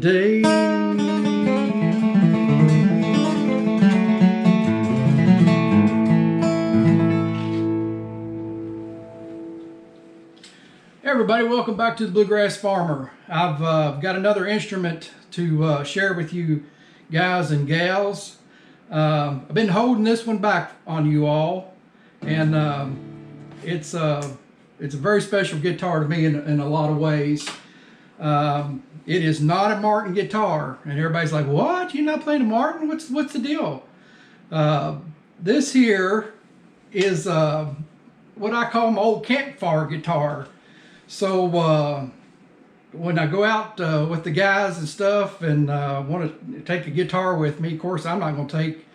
day. Hey everybody, welcome back to the Bluegrass Farmer. I've got another instrument to share with you guys and gals. I've been holding this one back on you all, and it's a very special guitar to me in a lot of ways. It is not a Martin guitar, and everybody's like, "What? You're not playing a Martin? What's the deal?" This here is what I call my old campfire guitar. So when I go out with the guys and stuff and want to take a guitar with me, of course I'm not going to take,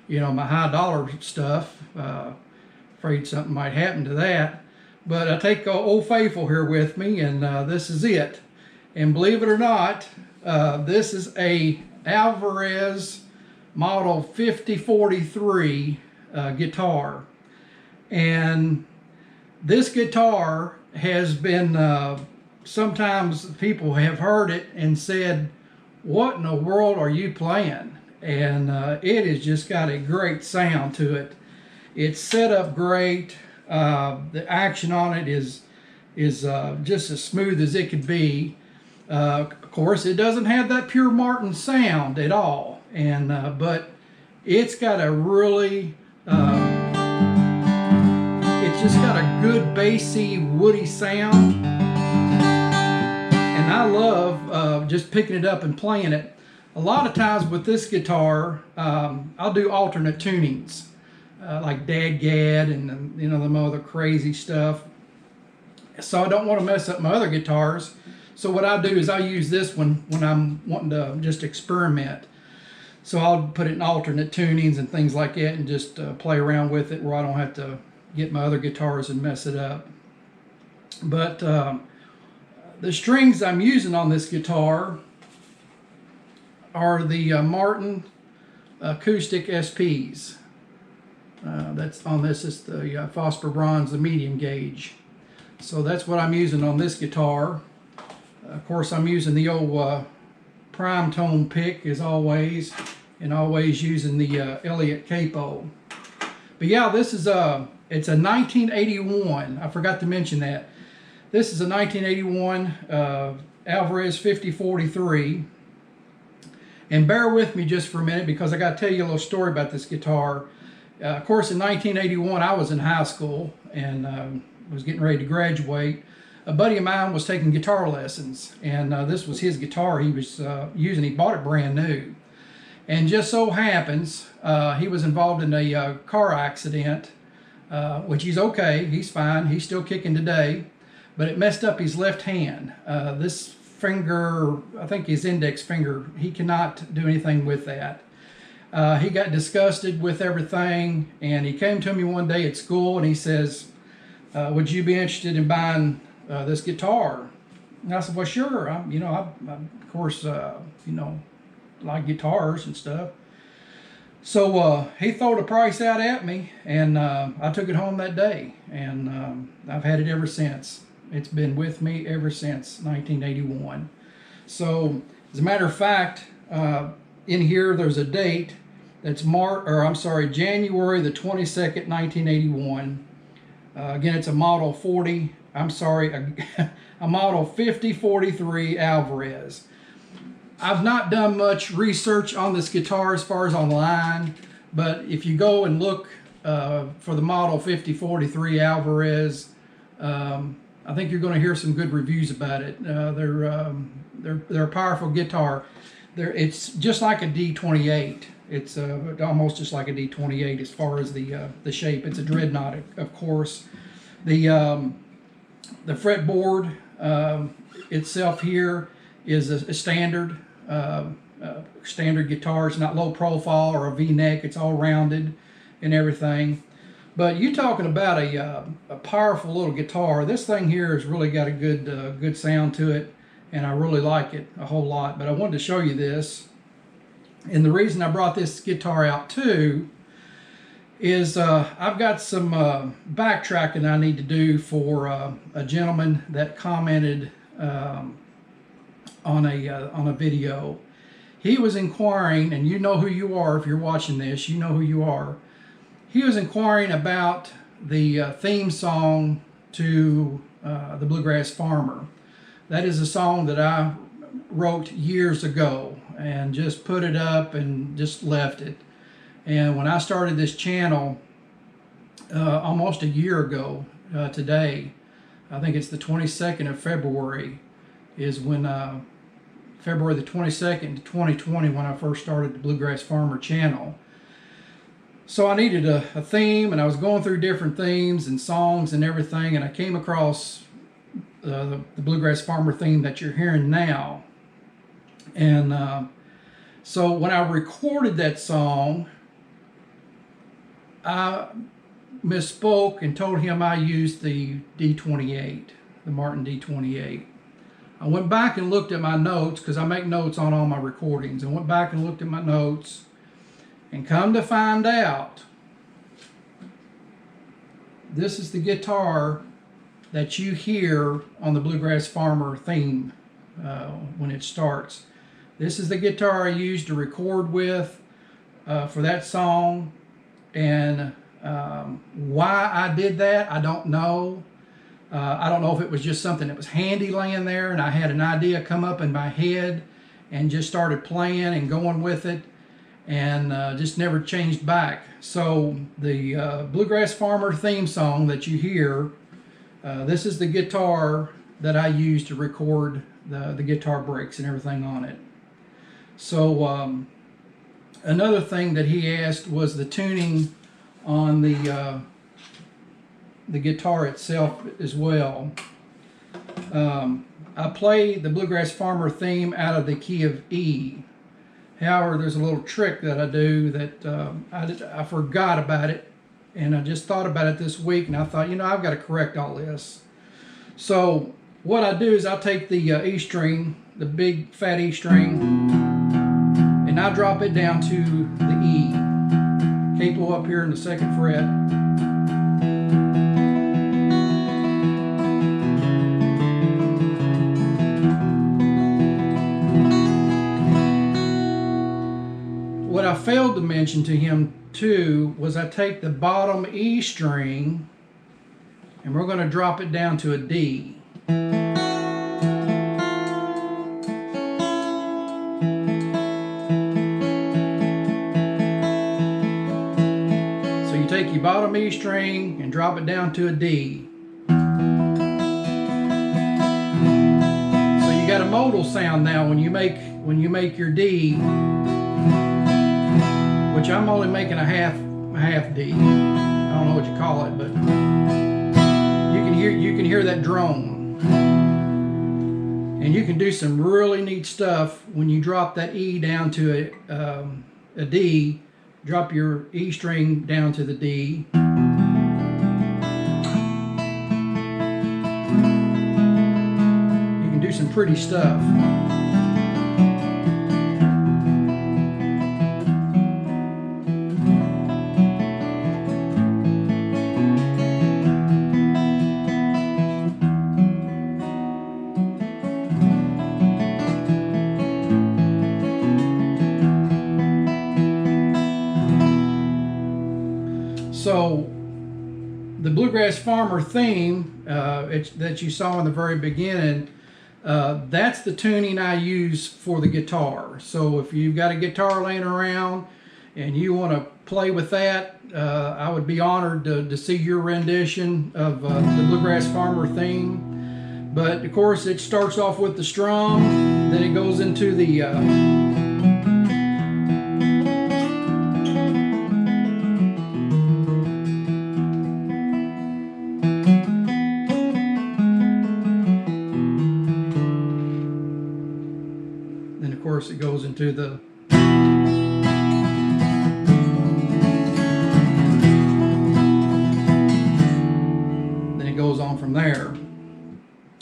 my high dollar stuff. Afraid something might happen to that. But I take Old Faithful here with me, and this is it. And believe it or not, this is a Alvarez Model 5043 guitar. And this guitar has been, sometimes people have heard it and said, "What in the world are you playing?" And it has just got a great sound to it. It's set up great. The action on it is just as smooth as it could be. Of course, it doesn't have that pure Martin sound at all, and but it's got a really it's just got a good bassy, woody sound, and I love just picking it up and playing it. A lot of times with this guitar, I'll do alternate tunings, like Dadgad and them other crazy stuff. So I don't want to mess up my other guitars. So what I do is I use this one when I'm wanting to just experiment. So I'll put it in alternate tunings and things like that, and just play around with it where I don't have to get my other guitars and mess it up. But the strings I'm using on this guitar are the Martin Acoustic SPs. That's on this is the phosphor bronze, the medium gauge. So that's what I'm using on this guitar. Of course, I'm using the old prime tone pick as always, and always using the Elliott capo. But yeah, this is it's a 1981. I forgot to mention that. This is a 1981 Alvarez 5043. And bear with me just for a minute, because I got to tell you a little story about this guitar. Of course, in 1981, I was in high school and was getting ready to graduate. A buddy of mine was taking guitar lessons, and this was his guitar he was using. He bought it brand new. And just so happens, he was involved in a car accident, which he's okay, he's fine, he's still kicking today, but it messed up his left hand. This finger, I think his index finger, he cannot do anything with that. He got disgusted with everything, and he came to me one day at school and he says, "Would you be interested in buying this guitar?" And I said, "Well, sure. I of course, like guitars and stuff." So he threw the price out at me, and I took it home that day, and I've had it ever since. It's been with me ever since 1981. So as a matter of fact, in here there's a date that's January the 22nd, 1981. Again, it's a Model 40. A Model 5043 Alvarez. I've not done much research on this guitar as far as online, but if you go and look for the Model 5043 Alvarez, I think you're going to hear some good reviews about it. They're a powerful guitar. It's just like a D28. It's almost just like a D28 as far as the shape. It's a dreadnought, of course. The fretboard itself here is a standard guitar. It's not low profile or a V-neck. It's all rounded and everything. But you talking about a powerful little guitar. This thing here has really got a good sound to it, and I really like it a whole lot. But I wanted to show you this, and the reason I brought this guitar out too is I've got some backtracking I need to do for a gentleman that commented on a video. He was inquiring, and you know who you are if you're watching this. You know who you are. He was inquiring about the theme song to the Bluegrass Farmer. That is a song that I wrote years ago and just put it up and just left it. And when I started this channel almost a year ago today, I think it's the 22nd of February, is when February the 22nd, 2020, when I first started the Bluegrass Farmer channel. So I needed a theme, and I was going through different themes and songs and everything, and I came across the Bluegrass Farmer theme that you're hearing now. And so when I recorded that song, I misspoke and told him I used the D28, the Martin D28. I went back and looked at my notes, because I make notes on all my recordings. I went back and looked at my notes, and come to find out, this is the guitar that you hear on the Bluegrass Farmer theme when it starts. This is the guitar I used to record with for that song. And why I did that, I don't know. I don't know if it was just something that was handy laying there and I had an idea come up in my head and just started playing and going with it, and just never changed back. So the Bluegrass Farmer theme song that you hear, this is the guitar that I used to record the guitar breaks and everything on it. So another thing that he asked was the tuning on the guitar itself as well. I play the Bluegrass Farmer theme out of the key of E. However, there's a little trick that I do that I forgot about it, and I just thought about it this week, and I thought, you know, I've got to correct all this. So what I do is I take the E string, the big fat E string, and I drop it down to the E. Capo up here in the 2nd fret. What I failed to mention to him too was I take the bottom E string and we're going to drop it down to a D. So you take your bottom E string and drop it down to a D. So you got a modal sound now when you make your D, which I'm only making a half D. I don't know what you call it, but you can hear that drone. And you can do some really neat stuff when you drop that E down to a D. Drop your E string down to the D. You can do some pretty stuff. So the Bluegrass Farmer theme that you saw in the very beginning, that's the tuning I use for the guitar. So if you've got a guitar laying around and you want to play with that, I would be honored to see your rendition of the Bluegrass Farmer theme. But of course it starts off with the strum, then it goes into the it goes into the then it goes on from there.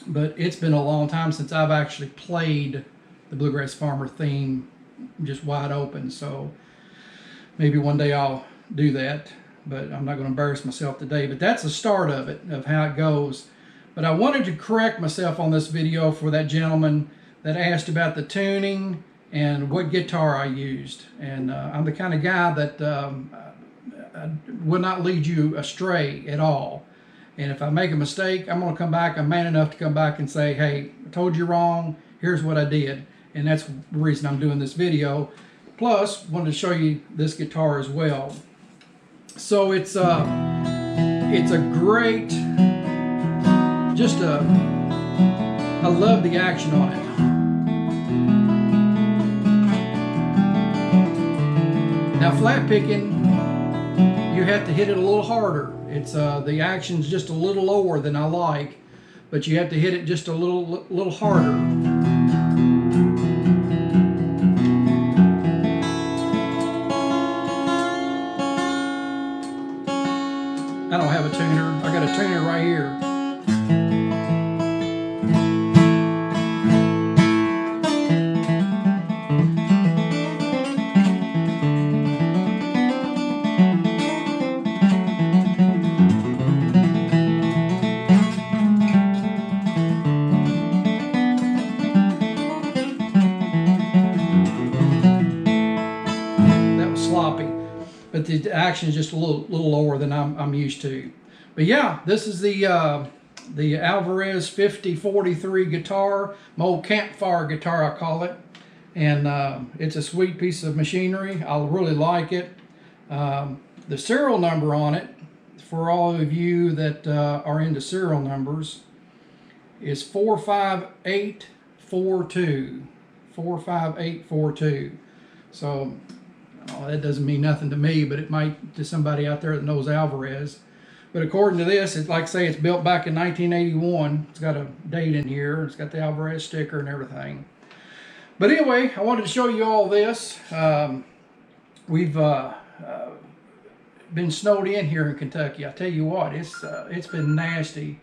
But it's been a long time since I've actually played the Bluegrass Farmer theme just wide open, so maybe one day I'll do that, but I'm not going to embarrass myself today. But that's the start of it, of how it goes. But I wanted to correct myself on this video for that gentleman that asked about the tuning and what guitar I used. And I'm the kind of guy that will not lead you astray at all. And if I make a mistake, I'm going to come back. I'm man enough to come back and say, hey, I told you wrong. Here's what I did. And that's the reason I'm doing this video. Plus, wanted to show you this guitar as well. So it's a great, I love the action on it. Now flat picking, you have to hit it a little harder. It's the action's just a little lower than I like, but you have to hit it just a little harder. I don't have a tuner. I got a tuner right here. That was sloppy. But the action is just a little lower than I'm used to. But yeah, this is the Alvarez 5043 guitar, my old Campfire Guitar I call it, and it's a sweet piece of machinery. I really like it. The serial number on it, for all of you that are into serial numbers, is 45842. 45842. So that doesn't mean nothing to me, but it might to somebody out there that knows Alvarez. But according to this, it's like I say, it's built back in 1981. It's got a date in here. It's got the Alvarez sticker and everything. But anyway, I wanted to show you all this. We've been snowed in here in Kentucky. I tell you what, it's been nasty.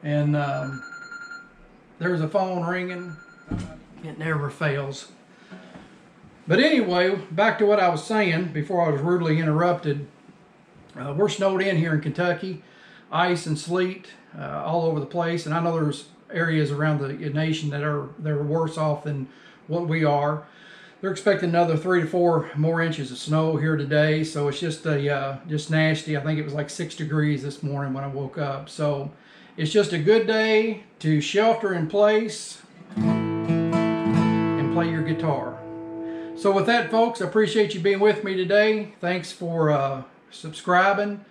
And there's a phone ringing. It never fails. But anyway, back to what I was saying before I was rudely interrupted. We're snowed in here in Kentucky, ice and sleet all over the place, and I know there's areas around the nation that are worse off than what we are. They're expecting another 3 to 4 more inches of snow here today, so it's just nasty. I think it was like 6 degrees this morning when I woke up. So it's just a good day to shelter in place and play your guitar. So with that, folks, I appreciate you being with me today. Thanks for subscribing,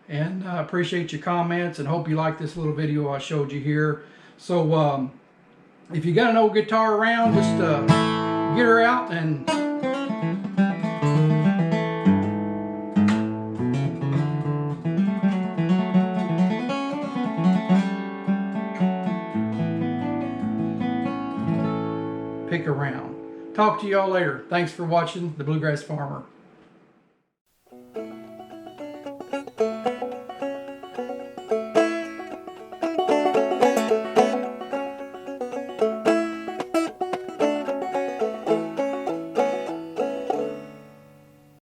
and I appreciate your comments, and hope you like this little video I showed you here. So if you got an old guitar around, just get her out and pick around. Talk to y'all later. Thanks for watching The Bluegrass Farmer.